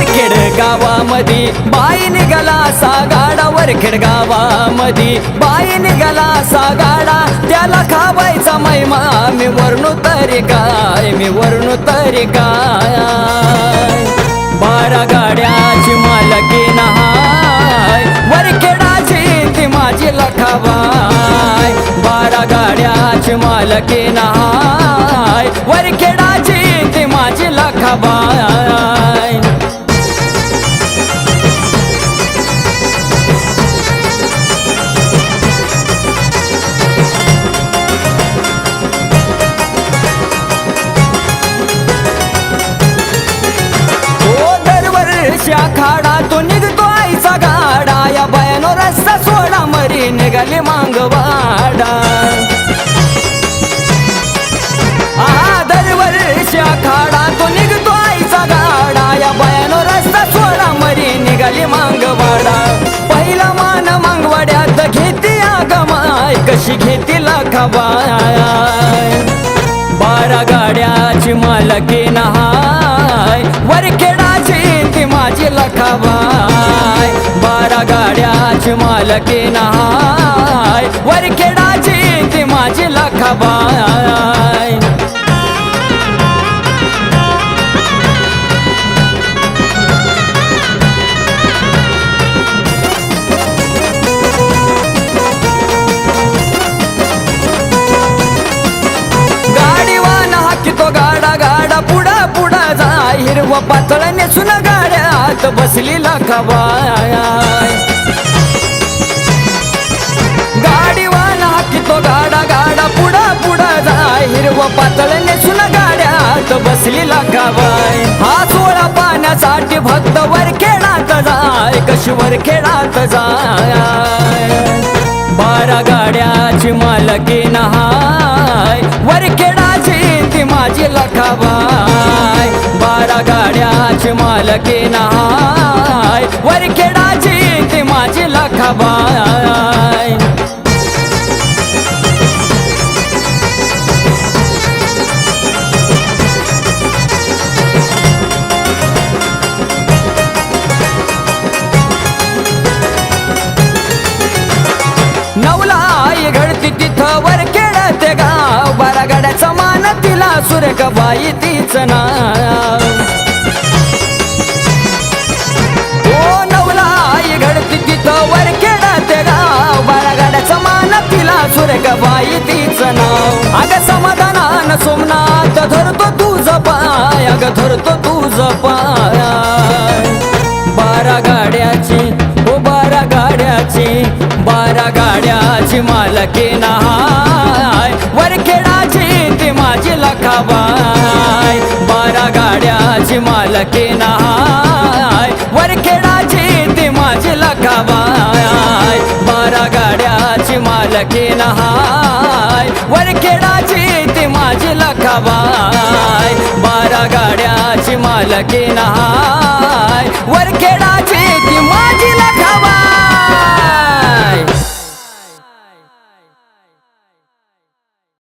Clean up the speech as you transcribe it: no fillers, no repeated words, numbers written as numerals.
वरखेड गावामधी बाई निघाला सागाडा, वरखेड गावामधी बाई निघाला सागाडा, त्याला खावायचा मैमा मी वर्णू तरी काय, मी वर्णू तरी काय. 12 गाड्याची मालकी नहाय, वरखेडाची ती माझी लखाबाई. 12 गाड्याची मालकी नहाय, वरखेडाची ती माझी लखाबाई. खाडा तो निघतो आईचा गाडा, या बायानो रस्ता सोडा मरी निघाली मांगवाडा. दरवर्षी खाडा तो निघतो आईचा गाडा, या बायानो रस्ता सोडा मरी निघाली मांगवाडा. पहिला मान मांगवाड्यात घेती आगमाय, कशी घेती लखाबाई. 12 गाड्याची मालकी नहाय, वरखेडाची ती माझी लखाबाई. 12 गाड्याची मालकी नहाय, वरखेडाची ती माझी लखाबाई. हिरवा पातळ नेसून गाड्यात बसली लखाबाई. गाडीवाला हाकितो गाडा गाडा पुढा पुढा जाय, हिरवा पातळ नेसून गाड्यात बसली लखाबाई. हा सोळा पाण्यासाठी भक्त वरखेडात जाय, कशी वरखेडात जाय. 12 गाड्याची मालकी नहाय, वरखेडाची ती माझी लखाबाई. 12 गाड्याची मालकी नहाय, वरखेडाची ती माझी लखाबाई. नवलाई घडती तिथं वरखेड ते गाव, 12 गाड्याचा मान तिला सुरेखाबाई तीच नाव. ओ नवलाई घडती तिथं वरखेड ते गाव, 12 गाड्याचा मान तिला सुरेखाबाई तीच नाव. अग समाधानान सोमनाथ धरतो तुझं पाय, अग धरतो तुझं पाय. 12 गाड्याची ओ 12 गाड्याची, 12 गाड्याची मालकी नहाय, वरखेडाची ती माझी लखाबाई. 12 गाड्याची मालकी नहाय, वरखेडाची ती माझी लखाबाई. 12 गाड्याची मालकी नहाय, वरखेडाची ती माझी लखाबाई. 12 गाड्याची मालकी नहाय, वरखेडाची ती माझी